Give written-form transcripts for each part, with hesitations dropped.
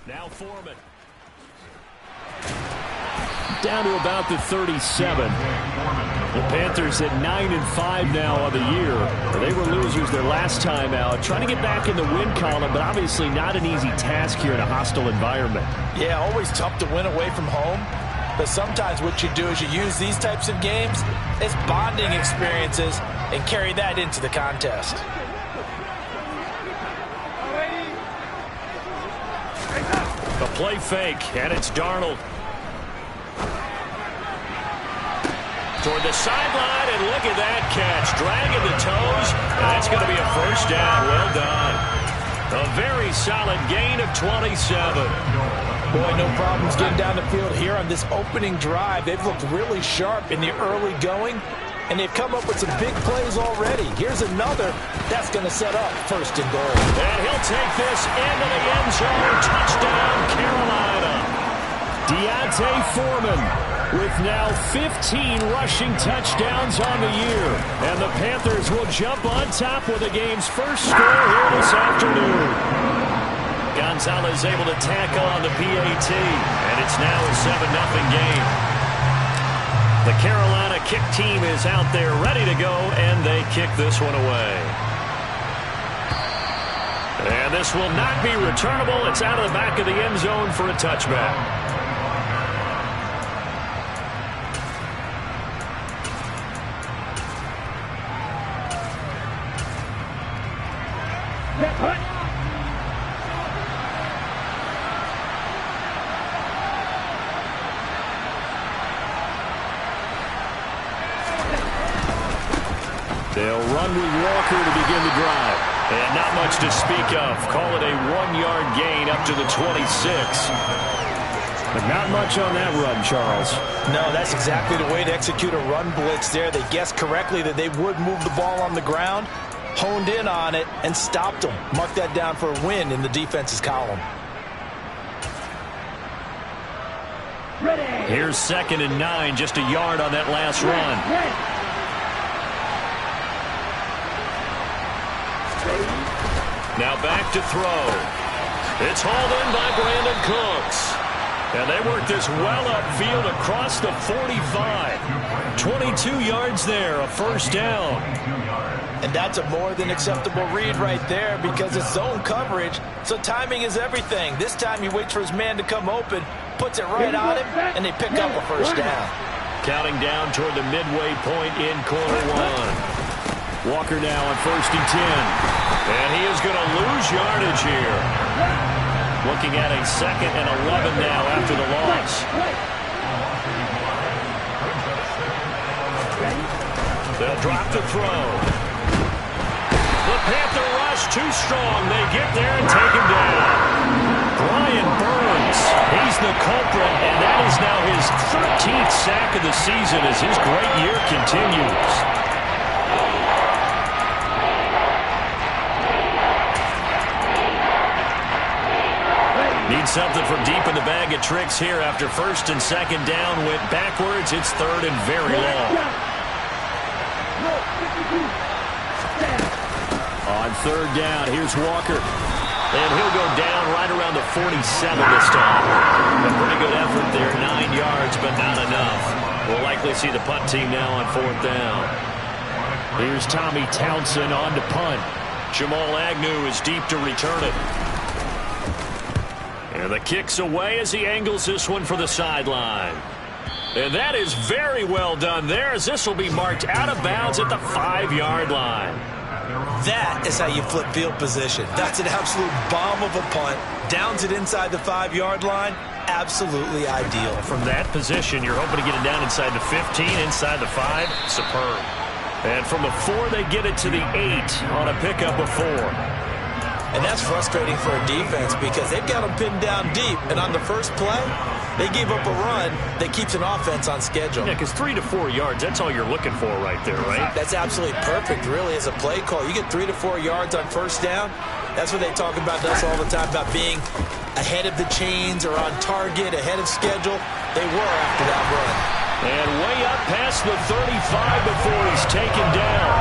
Now Foreman. Down to about the 37. The Panthers at 9-5 now on the year. They were losers their last time out. Trying to get back in the win column, but obviously not an easy task here in a hostile environment. Yeah, always tough to win away from home. But sometimes what you do is you use these types of games as bonding experiences and carry that into the contest. A play fake, and it's Darnold. Toward the sideline, and look at that catch. Dragging the toes, and that's going to be a first down. Well done. A very solid gain of 27. Boy, no problems getting down the field here on this opening drive. They've looked really sharp in the early going, and they've come up with some big plays already. Here's another that's going to set up first and goal. And he'll take this into the end zone. Touchdown, Carolina. D'Onta Foreman with now 15 rushing touchdowns on the year. And the Panthers will jump on top with the game's first score here this afternoon. Gonzalez able to tack on the PAT, and it's now a 7-0 game. The Carolina kick team is out there ready to go, and they kick this one away. And this will not be returnable. It's out of the back of the end zone for a touchback. They'll run with Walker to begin the drive. And not much to speak of. Call it a 1-yard gain up to the 26. But not much on that run, Charles. No, that's exactly the way to execute a run blitz there. They guessed correctly that they would move the ball on the ground, honed in on it, and stopped them. Mark that down for a win in the defense's column. Here's 2nd and 9, just a yard on that last run. Now back to throw. It's hauled in by Brandon Cooks. And they work this well upfield across the 45. 22 yards there, a first down. And that's a more than acceptable read right there because it's zone coverage, so timing is everything. This time he waits for his man to come open, puts it right on him, and they pick up a first down. Counting down toward the midway point in quarter one. Walker now on 1st and 10. And he is going to lose yardage here. Looking at a 2nd and 11 now after the loss. They'll drop the throw. The Panther rush too strong. They get there and take him down. Brian Burns, he's the culprit, and that is now his 13th sack of the season as his great year continues. Need something from deep in the bag of tricks here after 1st and 2nd down. Went backwards. It's 3rd and very long. On 3rd down, here's Walker. And he'll go down right around the 47 this time. A pretty good effort there. 9 yards, but not enough. We'll likely see the punt team now on 4th down. Here's Tommy Townsend on to punt. Jamal Agnew is deep to return it. And the kick's away as he angles this one for the sideline. And that is very well done there as this will be marked out of bounds at the 5-yard line. That is how you flip field position. That's an absolute bomb of a punt. Downs it inside the 5-yard line. Absolutely ideal. From that position, you're hoping to get it down inside the 15, inside the 5. Superb. And from the 4, they get it to the 8 on a pickup of 4. And that's frustrating for a defense because they've got them pinned down deep. And on the first play, they gave up a run that keeps an offense on schedule. Yeah, because 3 to 4 yards, that's all you're looking for right there, right? That's absolutely perfect, really, as a play call. You get 3 to 4 yards on 1st down. That's what they talk about to us all the time, about being ahead of the chains or on target, ahead of schedule. They were after that run. And way up past the 35 before he's taken down.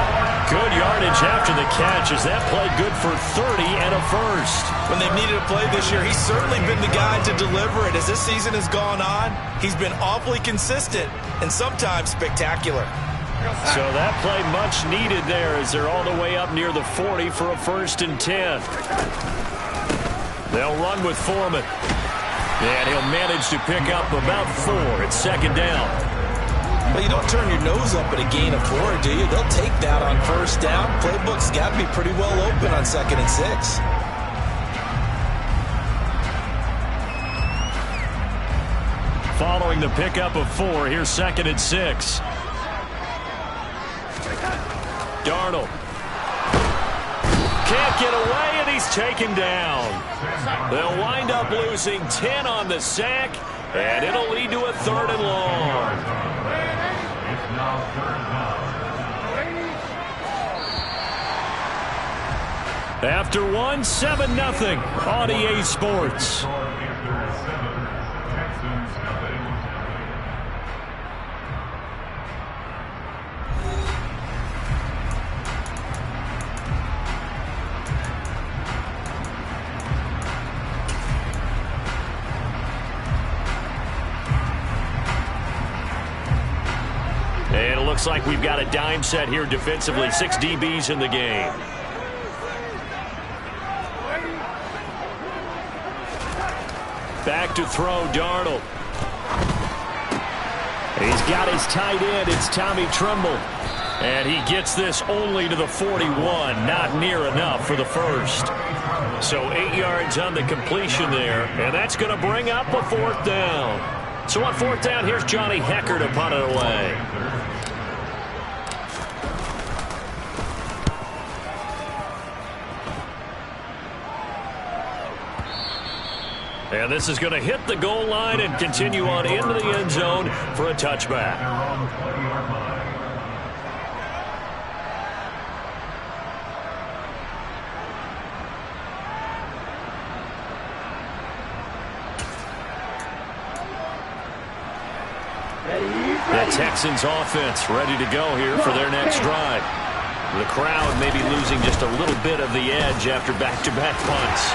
Good yardage after the catch as that play good for 30 and a first. When they've needed a play this year, he's certainly been the guy to deliver it. As this season has gone on, he's been awfully consistent and sometimes spectacular. So that play much needed there as they're all the way up near the 40 for a 1st and 10. They'll run with Foreman. And he'll manage to pick up about 4. It's 2nd down. Well, you don't turn your nose up at a gain of 4, do you? They'll take that on 1st down. Playbook's got to be pretty well open on 2nd and 6. Following the pickup of 4, here's 2nd and 6. Darnold. Can't get away, and he's taken down. They'll wind up losing 10 on the sack, and it'll lead to a 3rd and long. After 1, 7-0 on EA Sports. And it looks like we've got a dime set here defensively. 6 DBs in the game. Back to throw, Darnold. He's got his tight end. It's Tommy Tremble. And he gets this only to the 41. Not near enough for the first. So 8 yards on the completion there. And that's going to bring up a 4th down. So on 4th down, here's Johnny Hecker to punt it away. And this is going to hit the goal line and continue on into the end zone for a touchback. The Texans offense ready to go here for their next drive. The crowd may be losing just a little bit of the edge after back-to-back punts.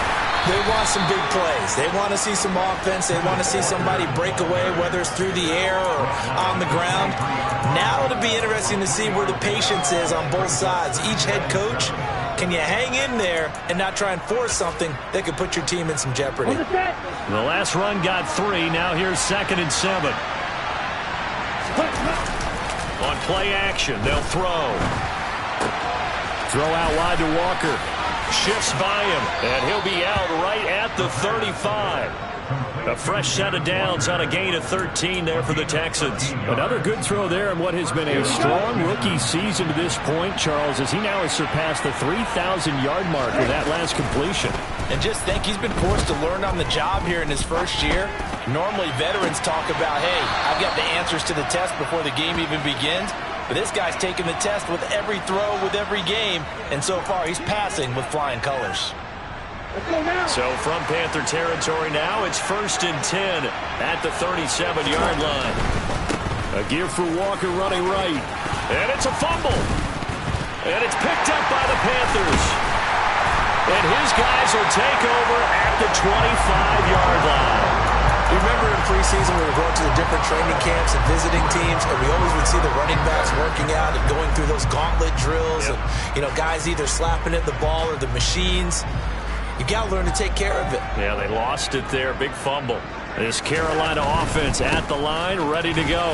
They want some big plays. They want to see some offense. They want to see somebody break away, whether it's through the air or on the ground. Now it'll be interesting to see where the patience is on both sides. Each head coach, can you hang in there and not try and force something that could put your team in some jeopardy? The last run got 3. Now here's 2nd and 7. On play action, they'll throw. Throw out wide to Walker. Shifts by him, and he'll be out right at the 35. A fresh set of downs on a gain of 13 there for the Texans. Another good throw there in what has been a strong rookie season to this point, Charles, as he now has surpassed the 3,000-yard mark with that last completion. And just think, he's been forced to learn on the job here in his first year. Normally, veterans talk about, hey, I've got the answers to the test before the game even begins. But this guy's taking the test with every throw, with every game. And so far, he's passing with flying colors. So from Panther territory now, it's 1st and 10 at the 37-yard line. A give for Walker running right. And it's a fumble. And it's picked up by the Panthers. And his guys will take over at the 25-yard line. You remember in preseason we were going to the different training camps and visiting teams, and we always would see the running backs working out and going through those gauntlet drills. Yep. And, you know, guys either slapping at the ball or the machines. You got to learn to take care of it. Yeah, they lost it there. Big fumble. This Carolina offense at the line, ready to go.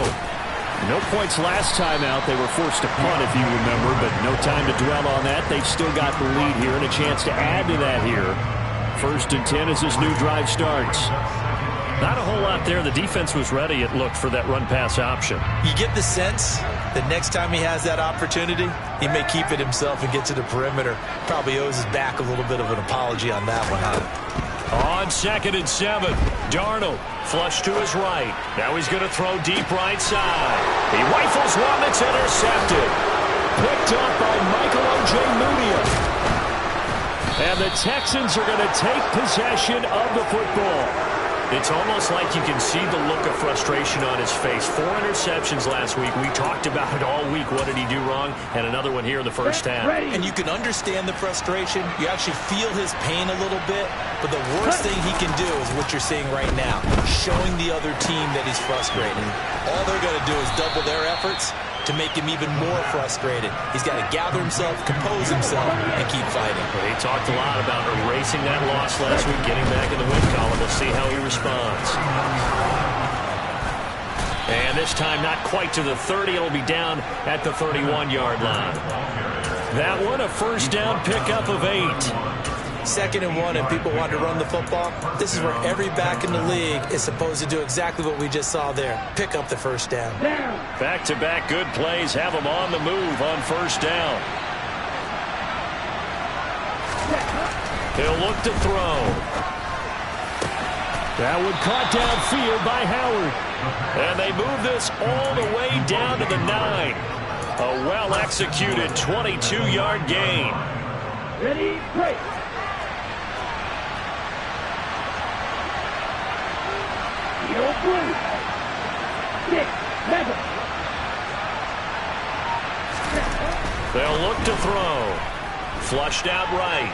No points last time out. They were forced to punt, if you remember, but no time to dwell on that. They've still got the lead here and a chance to add to that here. 1st and 10 as this new drive starts. Not a whole lot there. The defense was ready, it looked, for that run-pass option. You get the sense that next time he has that opportunity, he may keep it himself and get to the perimeter. Probably owes his back a little bit of an apology on that one, huh? On 2nd and 7, Darnold flush to his right. Now he's going to throw deep right side. He rifles one that's intercepted. Picked up by Michael O.J. Mudia. And the Texans are going to take possession of the football. It's almost like you can see the look of frustration on his face. 4 interceptions last week. We talked about it all week. What did he do wrong? And another one here in the first half. And you can understand the frustration. You actually feel his pain a little bit. But the worst thing he can do is what you're seeing right now, showing the other team that he's frustrated. All they're going to do is double their efforts to make him even more frustrated. He's got to gather himself, compose himself, and keep fighting. Well, he talked a lot about erasing that loss last week, getting back in the win column. We'll see how he responds. And this time, not quite to the 30. It'll be down at the 31-yard line. That one, a first down pickup of 8. 2nd and 1, and people want to run the football. This is where every back in the league is supposed to do exactly what we just saw there. Pick up the first down. Back-to-back good plays have them on the move on first down. He'll look to throw. That one caught downfield by Howard. And they move this all the way down to the 9. A well-executed 22-yard gain. Ready, break. They'll look to throw. Flushed out right.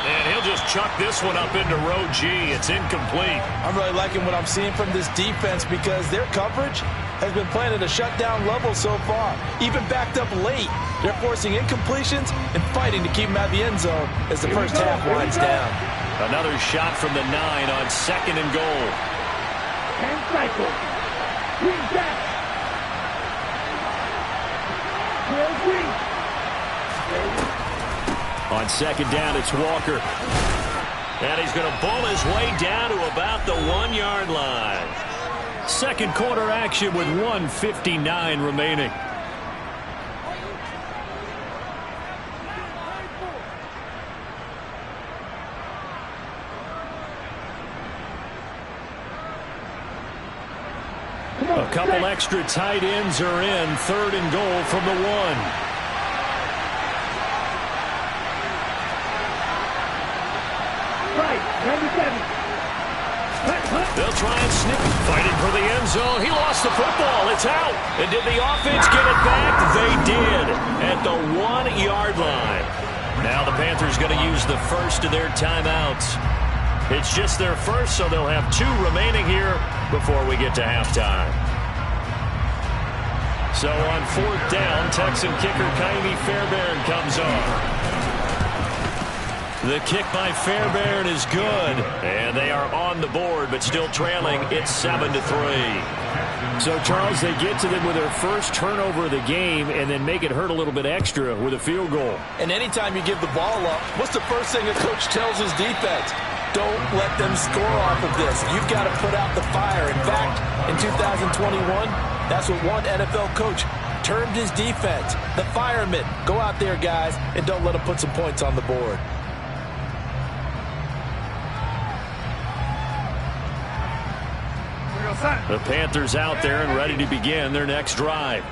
And he'll just chuck this one up into row G. It's incomplete. I'm really liking what I'm seeing from this defense because their coverage has been playing at a shutdown level so far. Even backed up late. They're forcing incompletions and fighting to keep them out of the end zone as the first half winds down. Another shot from the 9 on 2nd and goal. And cycle. Green back. Green. On 2nd down, it's Walker. And he's going to bull his way down to about the 1-yard line. Second quarter action with 1:59 remaining. A couple extra tight ends are in. 3rd and goal from the 1. Right, number 7. They'll try and snip. Fighting for the end zone. He lost the football. It's out. And did the offense get it back? They did at the 1-yard line. Now the Panthers going to use the first of their timeouts. It's just their first, so they'll have 2 remaining here before we get to halftime. So on 4th down, Texan kicker Kaimi Fairbairn comes on. The kick by Fairbairn is good. And they are on the board, but still trailing. It's 7-3. So, Charles, they get to them with their first turnover of the game and then make it hurt a little bit extra with a field goal. And anytime you give the ball up, what's the first thing a coach tells his defense? Don't let them score off of this. You've got to put out the fire. In fact, in 2021, that's what one NFL coach termed his defense. The firemen. Go out there, guys, and don't let them put some points on the board. The Panthers out there and ready to begin their next drive.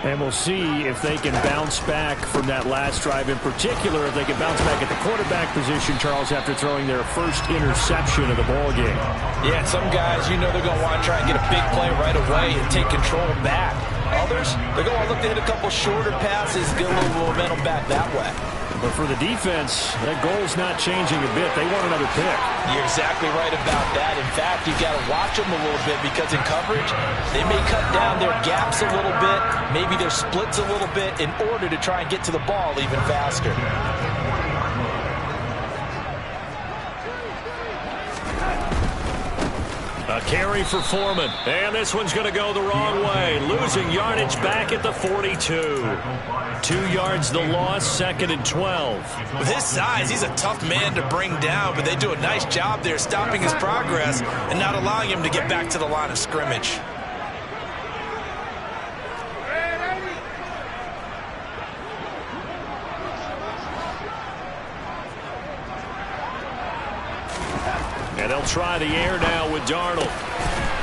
And we'll see if they can bounce back from that last drive. In particular, if they can bounce back at the quarterback position, Charles, after throwing their first interception of the ball game. Yeah, some guys, you know they're going to want to try and get a big play right away and take control back. Others, they're going to look to hit a couple shorter passes, get a little momentum back that way. But for the defense, that goal's not changing a bit. They want another pick. You're exactly right about that. In fact, you've got to watch them a little bit because in coverage, they may cut down their gaps a little bit, maybe their splits a little bit in order to try and get to the ball even faster. A carry for Foreman. And this one's going to go the wrong way. Losing yardage back at the 42. 2 yards the loss, 2nd and 12. With his size, he's a tough man to bring down, but they do a nice job there stopping his progress and not allowing him to get back to the line of scrimmage. And they'll try the air now with Darnold.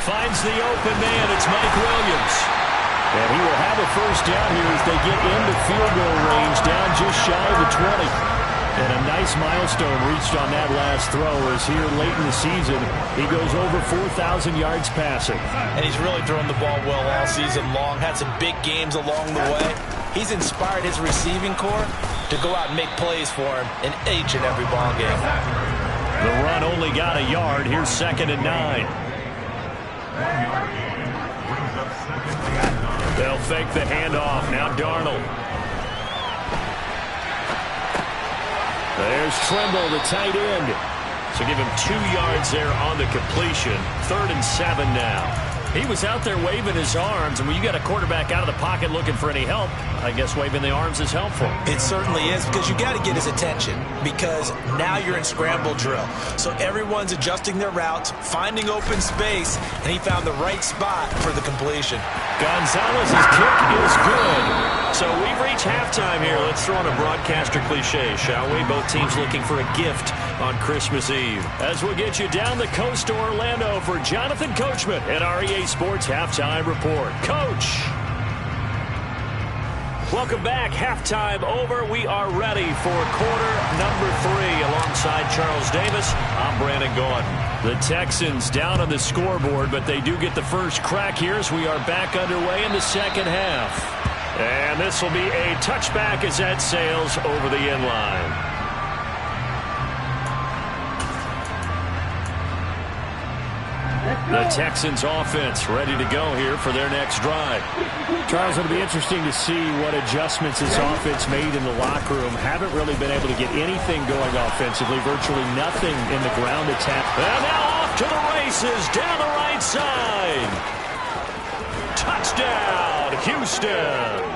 Finds the open man. It's Mike Williams. And he will have a first down here as they get into field goal range, down just shy of the 20. And a nice nice milestone reached on that last throw as here late in the season he goes over 4,000 yards passing. And he's really thrown the ball well all season long. Had some big games along the way. He's inspired his receiving corps to go out and make plays for him in each and every ball game. The run only got a yard. Here's 2nd and 9. They'll fake the handoff. Now Darnold. There's Trimble, the tight end. So give him 2 yards there on the completion. 3rd and 7 now. He was out there waving his arms, and when you got a quarterback out of the pocket looking for any help, I guess waving the arms is helpful. It certainly is, because you got to get his attention, because now you're in scramble drill. So everyone's adjusting their routes, finding open space, and he found the right spot for the completion. Gonzalez's kick is good. So we've reached halftime here. Let's throw in a broadcaster cliche, shall we? Both teams looking for a gift on Christmas Eve. As we'll get you down the coast to Orlando for Jonathan Coachman at REA Sports Halftime Report. Coach! Welcome back. Halftime over. We are ready for quarter number 3. Alongside Charles Davis, I'm Brandon Gaudin. The Texans down on the scoreboard, but they do get the first crack here as we are back underway in the second half. And this will be a touchback as that sails over the end line. The Texans offense ready to go here for their next drive. Charles, it'll be interesting to see what adjustments this offense made in the locker room. Haven't really been able to get anything going offensively. Virtually nothing in the ground attack. And now off to the races down the right side. Touchdown, Houston.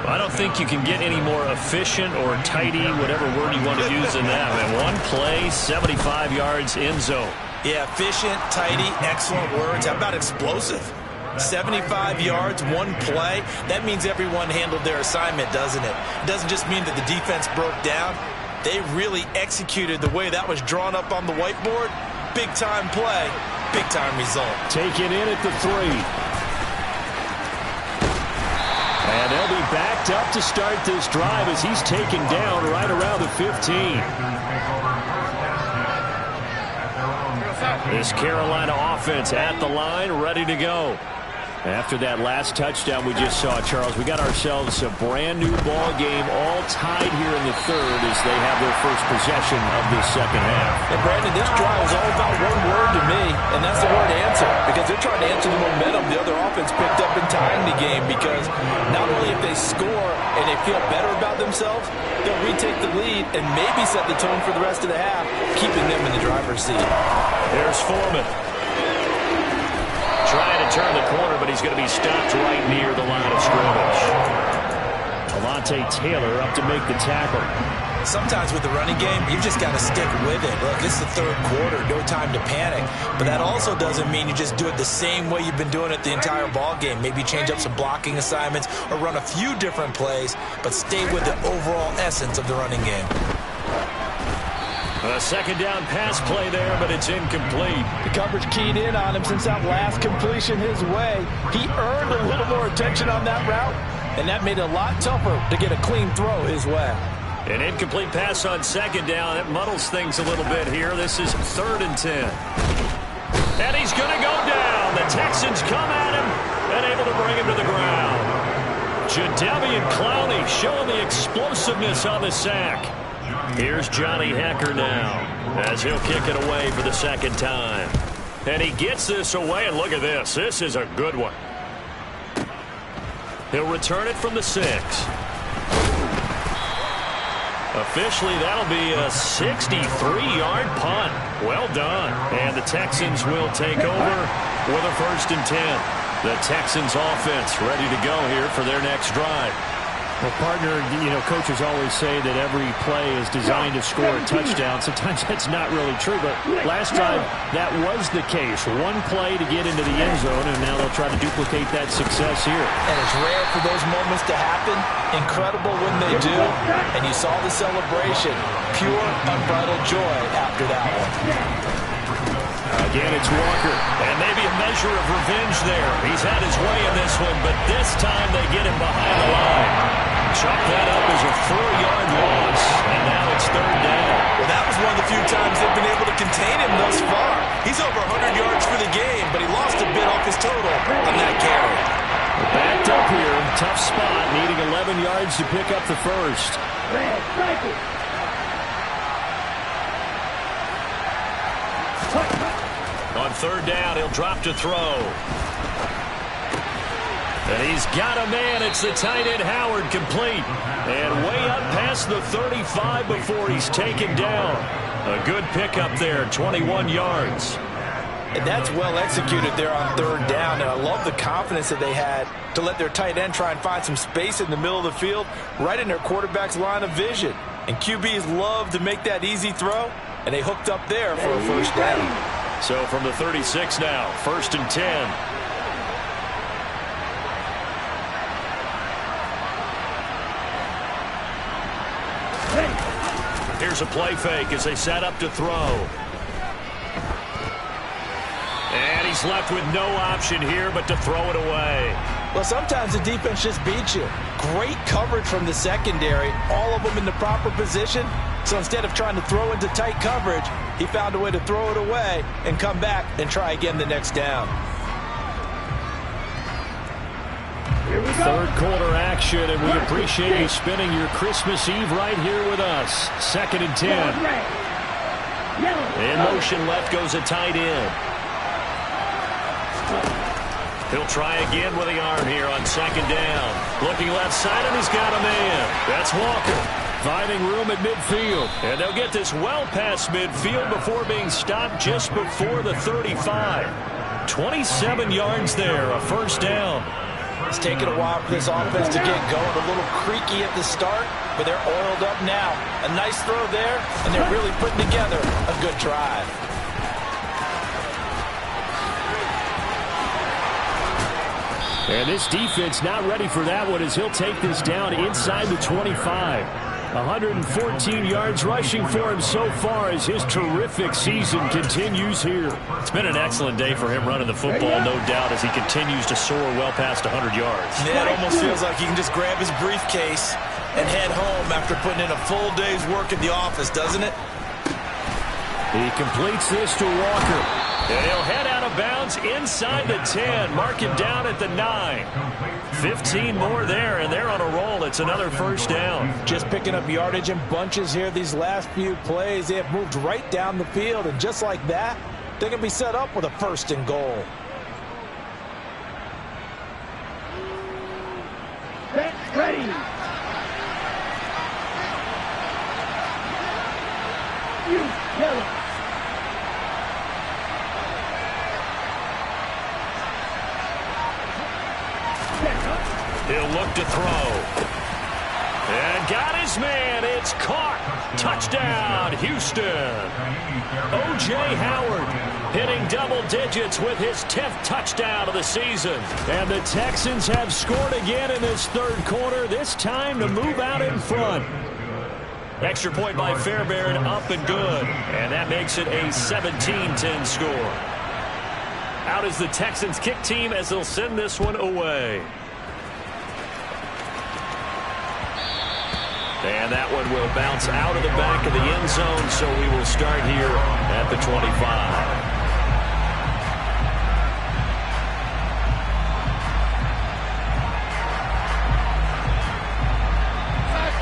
I don't think you can get any more efficient or tidy, whatever word you want to use in that. And one play, 75 yards, end zone. Yeah, efficient, tidy, excellent words. How about explosive? 75 yards, one play. That means everyone handled their assignment, doesn't it? It doesn't just mean that the defense broke down. They really executed the way that was drawn up on the whiteboard. Big-time play, big-time result. Taken in at the 3. And they'll be backed up to start this drive as he's taken down right around the 15. This Carolina offense at the line, ready to go. After that last touchdown we just saw, Charles, we got ourselves a brand new ball game, all tied here in the 3rd as they have their first possession of this second half. And Brandon, this drive is all about one word to me, and that's the word answer, because they're trying to answer the momentum the other offense picked up in tying the game, because not only if they score and they feel better about themselves, they'll retake the lead and maybe set the tone for the rest of the half, keeping them in the driver's seat. There's Foreman. Trying to turn the corner, but he's going to be stopped right near the line of scrimmage. Alontae Taylor up to make the tackle. Sometimes with the running game, you've just got to stick with it. Look, this is the 3rd quarter, no time to panic. But that also doesn't mean you just do it the same way you've been doing it the entire ball game. Maybe change up some blocking assignments or run a few different plays, but stay with the overall essence of the running game. A second down pass play there, but it's incomplete. The coverage keyed in on him since that last completion his way. He earned a little more attention on that route, and that made it a lot tougher to get a clean throw his way. An incomplete pass on second down. That muddles things a little bit here. This is 3rd and 10. And he's going to go down. The Texans come at him and able to bring him to the ground. Jadeveon Clowney showing the explosiveness on the sack. Here's Johnny Hekker now as he'll kick it away for the second time. And he gets this away, and look at this. This is a good one. He'll return it from the 6. Officially, that'll be a 63-yard punt. Well done. And the Texans will take over with a 1st and 10. The Texans offense ready to go here for their next drive. Well, partner, you know, coaches always say that every play is designed to score a touchdown. Sometimes that's not really true, but last drive, that was the case. One play to get into the end zone, and now they'll try to duplicate that success here. And it's rare for those moments to happen. Incredible when they do. And you saw the celebration. Pure, unbridled joy after that one. Again, it's Walker, and maybe a measure of revenge there. He's had his way in this one, but this time they get him behind the line. Chalk that up as a 4-yard loss. 7 yards to pick up the first. Red cycle. On third down, he'll drop to throw. And he's got a man. It's the tight end Howard, complete. And way up past the 35 before he's taken down. A good pickup there, 21 yards. And that's well executed there on third down. And I love the confidence that they had to let their tight end try and find some space in the middle of the field, right in their quarterback's line of vision. And QBs love to make that easy throw, and they hooked up there for a first down. So from the 36 now, 1st and 10. Here's a play fake as they set up to throw. And he's left with no option here but to throw it away. Well, sometimes the defense just beats you. Great coverage from the secondary, all of them in the proper position. So instead of trying to throw into tight coverage, he found a way to throw it away and come back and try again the next down. Third quarter action, and we appreciate you spending your Christmas Eve right here with us. 2nd and 10. In motion left goes a tight end. He'll try again with the arm here on 2nd down. Looking left side, and he's got a man. That's Walker. Finding room at midfield. And they'll get this well past midfield before being stopped just before the 35. 27 yards there, a first down. It's taken a while for this offense to get going. A little creaky at the start, but they're oiled up now. A nice throw there, and they're really putting together a good drive. And this defense not ready for that one as he'll take this down inside the 25. 114 yards rushing for him so far as his terrific season continues here. It's been an excellent day for him running the football, no doubt, as he continues to soar well past 100 yards. Yeah, it almost feels like he can just grab his briefcase and head home after putting in a full day's work in the office, doesn't it? He completes this to Walker. And he'll head out of bounds inside the 10. Mark it down at the 9. 15 more there, and they're on a roll. It's another first down. Just picking up yardage in bunches here these last few plays. They have moved right down the field, and just like that, they can be set up with a 1st and goal. Set, ready. You kill it. He'll look to throw. And got his man. It's caught. Touchdown, Houston. O.J. Howard hitting double digits with his 10th touchdown of the season. And the Texans have scored again in this third quarter, this time to move out in front. Extra point by Fairbairn, up and good. And that makes it a 17-10 score. Out is the Texans kick team as they'll send this one away. And that one will bounce out of the back of the end zone, so we will start here at the 25.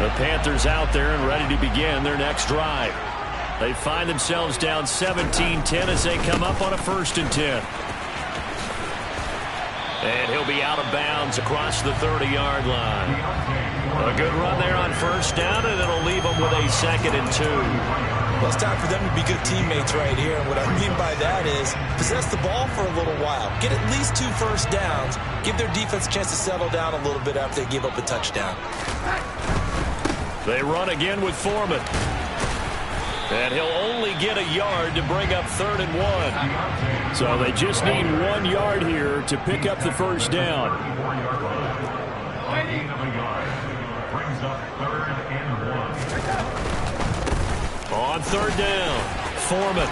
The Panthers out there and ready to begin their next drive. They find themselves down 17-10 as they come up on a 1st and 10. And he'll be out of bounds across the 30-yard line. A good run there on 1st down, and it'll leave them with a 2nd and 2. Well, it's time for them to be good teammates right here. And what I mean by that is possess the ball for a little while. Get at least 2 first downs. Give their defense a chance to settle down a little bit after they give up a touchdown. They run again with Foreman. And he'll only get a yard to bring up 3rd and 1. So they just need 1 yard here to pick up the first down. On 3rd down, Foreman.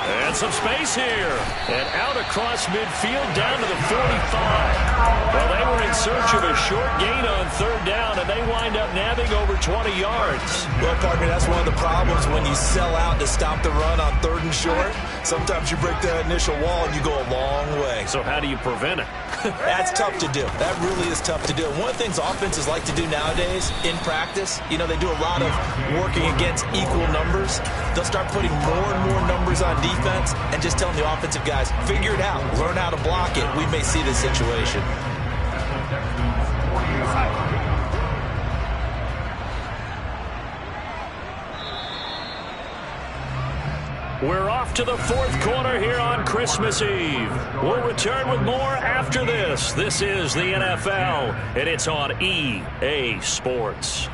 And some space here. And out across midfield down to the 45. Well, they were in search of a short gain on 3rd down, and they wind up nabbing over 20 yards. Well, partner, that's one of the problems when you sell out to stop the run on 3rd and short. Sometimes you break that initial wall and you go a long way. So how do you prevent it? That's tough to do. That really is tough to do. And one of the things offenses like to do nowadays in practice, you know, they do a lot of working against equal numbers. They'll start putting more and more numbers on defense and just telling the offensive guys, figure it out, learn how to block it. We may see this situation. We're off to the fourth quarter here on Christmas Eve. We'll return with more after this. This is the NFL, and it's on EA Sports.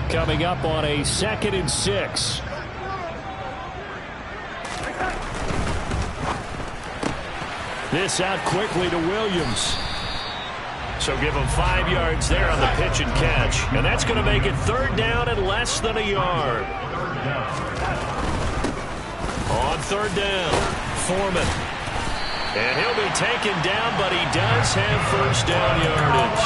Coming up on a 2nd and 6. This out quickly to Williams. So give him 5 yards there on the pitch and catch. And that's going to make it 3rd down and less than a yard. On 3rd down, Foreman. And he'll be taken down, but he does have 1st down yardage.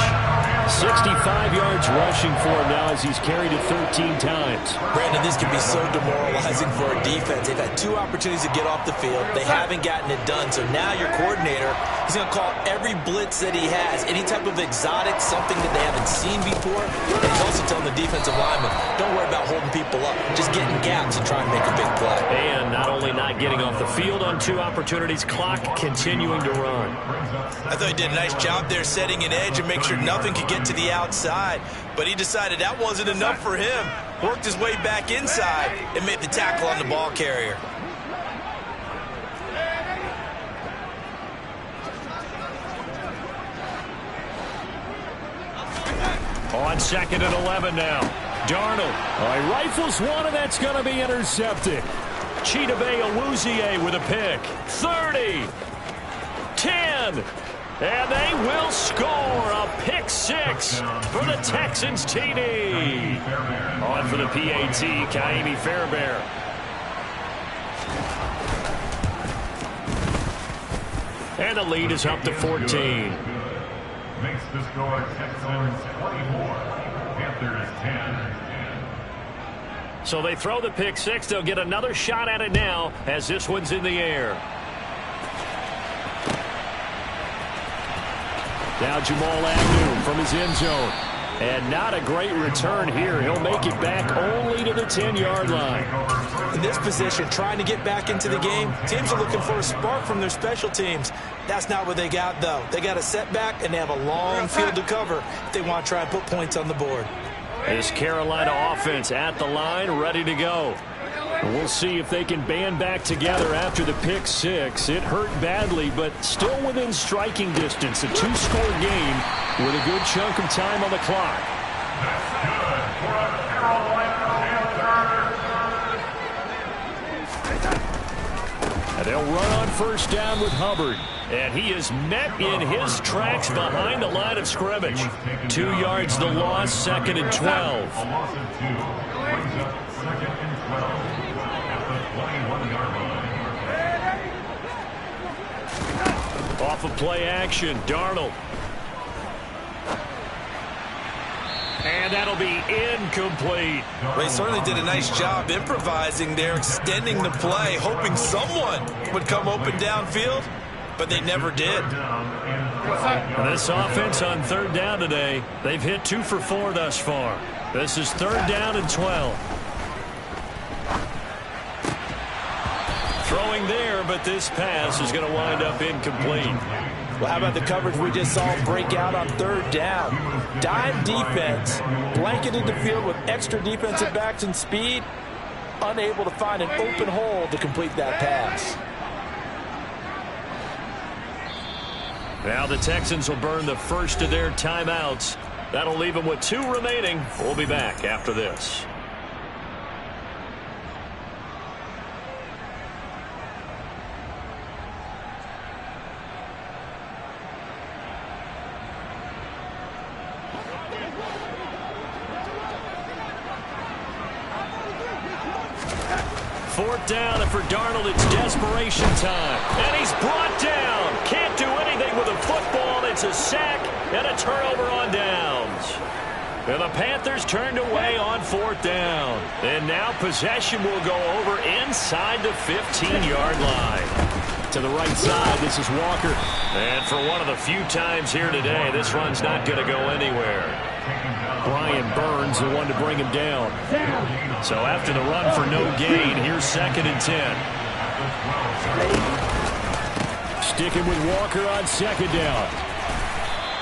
65 yards rushing for him now as he's carried it 13 times. Brandon, this can be so demoralizing for a defense. They've had 2 opportunities to get off the field. They haven't gotten it done. So now your coordinator, he's going to call every blitz that he has, any type of exotic, something that they haven't seen before. And he's also telling the defensive lineman, don't worry about holding people up. Just get in gaps and try and make a big play. And not only not getting off the field on 2 opportunities, clock continuing to run. I thought he did a nice job there setting an edge and make sure nothing could get to the outside. But he decided that wasn't enough for him. Worked his way back inside and made the tackle on the ball carrier. On 2nd and 11 now. Darnold. He rifles one, and that's going to be intercepted. Chidobe Awuzie with a pick. 30. 10. And they will score a pick 6 for the Texans TD. On for the PAT, Kaimi Fairbairn. And the lead is up to 14. Makes the score Texans 24, Panthers 10. So they throw the pick 6. They'll get another shot at it now as this one's in the air. Now Jamal Agnew from his end zone. And not a great return here. He'll make it back only to the 10-yard line. In this position, trying to get back into the game, teams are looking for a spark from their special teams. That's not what they got, though. They got a setback, and they have a long field to cover if they want to try and put points on the board. This Carolina offense at the line, ready to go. And we'll see if they can band back together after the pick 6. It hurt badly, but still within striking distance. A 2-score game with a good chunk of time on the clock. That's good for a Carolina Panther. And they'll run on 1st down with Hubbard. And he is met in his tracks behind the line of scrimmage. 2 yards the loss, 2nd and 12. A loss of 2 brings up 2nd and 12 at the 21-yard line. Off of play action, Darnold. And that'll be incomplete. They certainly did a nice job improvising there, extending the play, hoping someone would come open downfield, but they never did. This offense on 3rd down today, they've hit 2 for 4 thus far. This is 3rd down and 12. Throwing there, but this pass is going to wind up incomplete. Well, how about the coverage we just saw break out on 3rd down? Dime defense, blanketed the field with extra defensive backs and speed, unable to find an open hole to complete that pass. Now the Texans will burn the first of their timeouts. That'll leave them with 2 remaining. We'll be back after this. Fourth down, and for Darnold, it's desperation time. And he's brought down. Can't do anything with a football. It's a sack and a turnover on downs. And the Panthers turned away on 4th down. And now possession will go over inside the 15-yard line. To the right side, this is Walker. And for one of the few times here today, this run's not going to go anywhere. Brian Burns, the one to bring him down. So after the run for no gain, here's 2nd and 10. Sticking with Walker on 2nd down.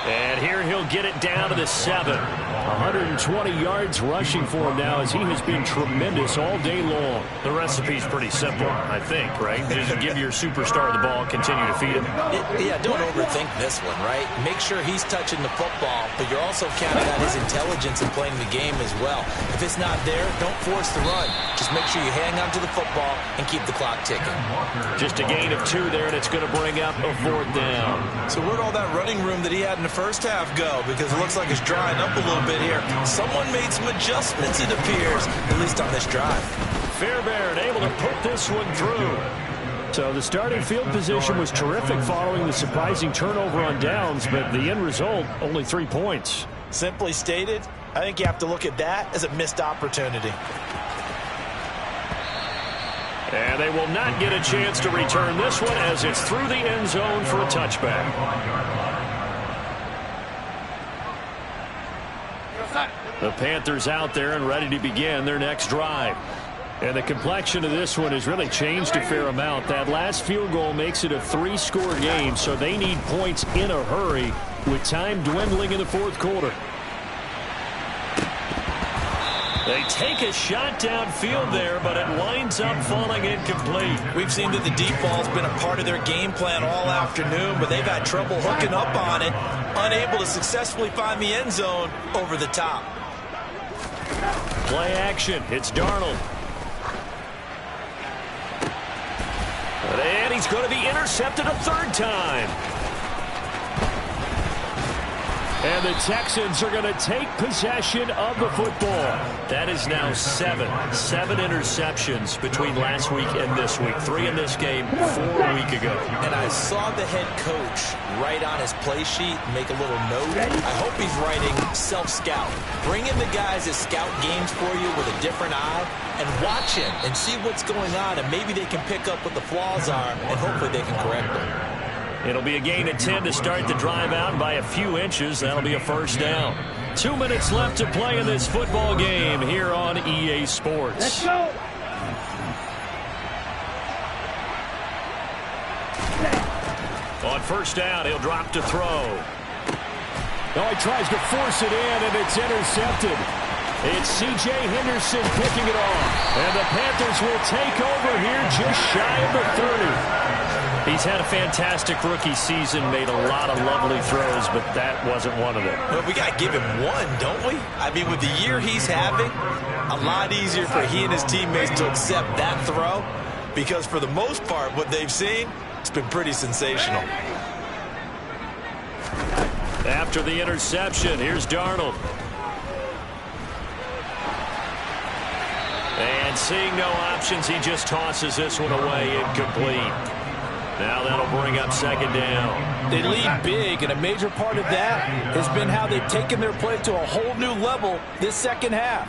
And here he'll get it down to the 7. 120 yards rushing for him now as he has been tremendous all day long. The recipe's pretty simple, I think, right? Just give your superstar the ball, continue to feed him. Yeah, don't overthink this one, right? Make sure he's touching the football, but you're also counting on his intelligence in playing the game as well. If it's not there, don't force the run. Just make sure you hang on to the football and keep the clock ticking. Just a gain of 2 there, and it's going to bring up a 4th down. So where'd all that running room that he had in the first half go? Because it looks like it's drying up a little bit here. Someone made some adjustments, it appears, at least on this drive. Fairbairn able to put this one through. So the starting field position was terrific following the surprising turnover on downs, but the end result, only 3 points. Simply stated, I think you have to look at that as a missed opportunity. And they will not get a chance to return this one as it's through the end zone for a touchback. The Panthers out there and ready to begin their next drive. And the complexion of this one has really changed a fair amount. That last field goal makes it a 3-score game, so they need points in a hurry with time dwindling in the 4th quarter. They take a shot downfield there, but it winds up falling incomplete. We've seen that the deep ball's been a part of their game plan all afternoon, but they've had trouble hooking up on it, unable to successfully find the end zone over the top. Play action. It's Darnold. And he's going to be intercepted a 3rd time. And the Texans are going to take possession of the football. That is now 7 interceptions between last week and this week. 3 in this game, 4 a week ago. And I saw the head coach write on his play sheet, make a little note. I hope he's writing self-scout. Bring in the guys that scout games for you with a different eye and watch him and see what's going on, and maybe they can pick up what the flaws are, and hopefully they can correct them. It'll be a gain of 10 to start the drive out by a few inches. That'll be a 1st down. 2 minutes left to play in this football game here on EA Sports. Let's go. On 1st down, he'll drop to throw. Oh, he tries to force it in, and it's intercepted. It's C.J. Henderson picking it off. And the Panthers will take over here just shy of the 30. He's had a fantastic rookie season, made a lot of lovely throws, but that wasn't one of them. Well, we got to give him one, don't we? I mean, with the year he's having, a lot easier for he and his teammates to accept that throw, because for the most part, what they've seen, it's been pretty sensational. After the interception, here's Darnold. And seeing no options, he just tosses this one away, incomplete. Now that'll bring up 2nd down. They lead big, and a major part of that has been how they've taken their play to a whole new level this 2nd half.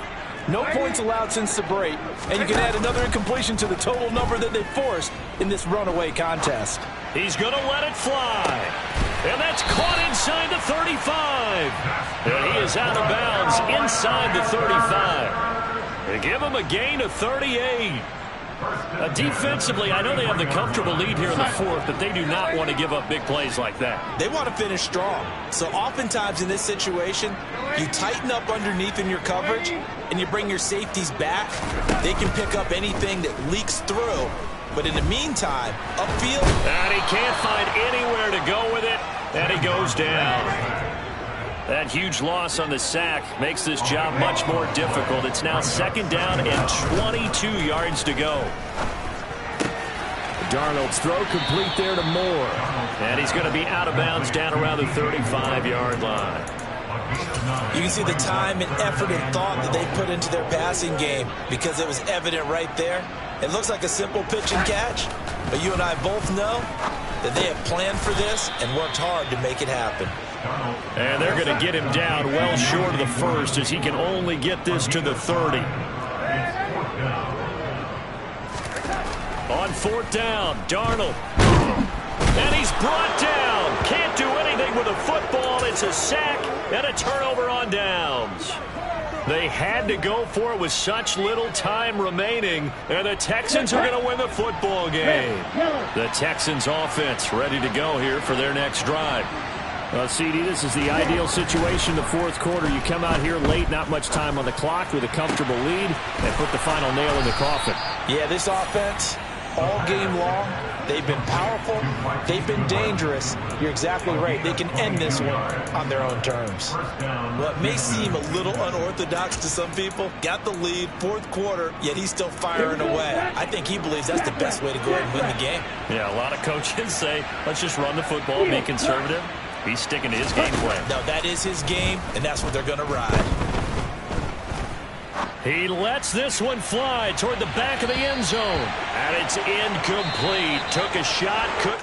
No points allowed since the break, and you can add another incompletion to the total number that they forced in this runaway contest. He's going to let it fly. And that's caught inside the 35. And he is out of bounds inside the 35. They give him a gain of 38. Defensively, I know they have the comfortable lead here in the 4th, but they do not want to give up big plays like that. They want to finish strong. So oftentimes in this situation, you tighten up underneath in your coverage, and you bring your safeties back. They can pick up anything that leaks through. But in the meantime, upfield. And he can't find anywhere to go with it, and he goes down. That huge loss on the sack makes this job much more difficult. It's now 2nd down and 22 yards to go. Darnold's throw complete there to Moore. And he's going to be out of bounds down around the 35-yard line. You can see the time and effort and thought that they put into their passing game because it was evident right there. It looks like a simple pitch and catch, but you and I both know that they have planned for this and worked hard to make it happen. And they're going to get him down well short of the first as he can only get this to the 30. On fourth down, Darnold. And he's brought down. Can't do anything with a football. It's a sack and a turnover on downs. They had to go for it with such little time remaining, and the Texans are going to win the football game. The Texans offense ready to go here for their next drive. CD, this is the ideal situation, the fourth quarter. You come out here late, not much time on the clock with a comfortable lead, and put the final nail in the coffin. Yeah, this offense, all game long, they've been powerful, they've been dangerous. You're exactly right. They can end this one on their own terms. Well, it may seem a little unorthodox to some people. Got the lead, fourth quarter, yet he's still firing away. I think he believes that's the best way to go ahead and win the game. Yeah, a lot of coaches say, let's just run the football, be conservative. He's sticking to his game plan. No, that is his game, and that's what they're going to ride. He lets this one fly toward the back of the end zone. And it's incomplete. Took a shot, couldn't.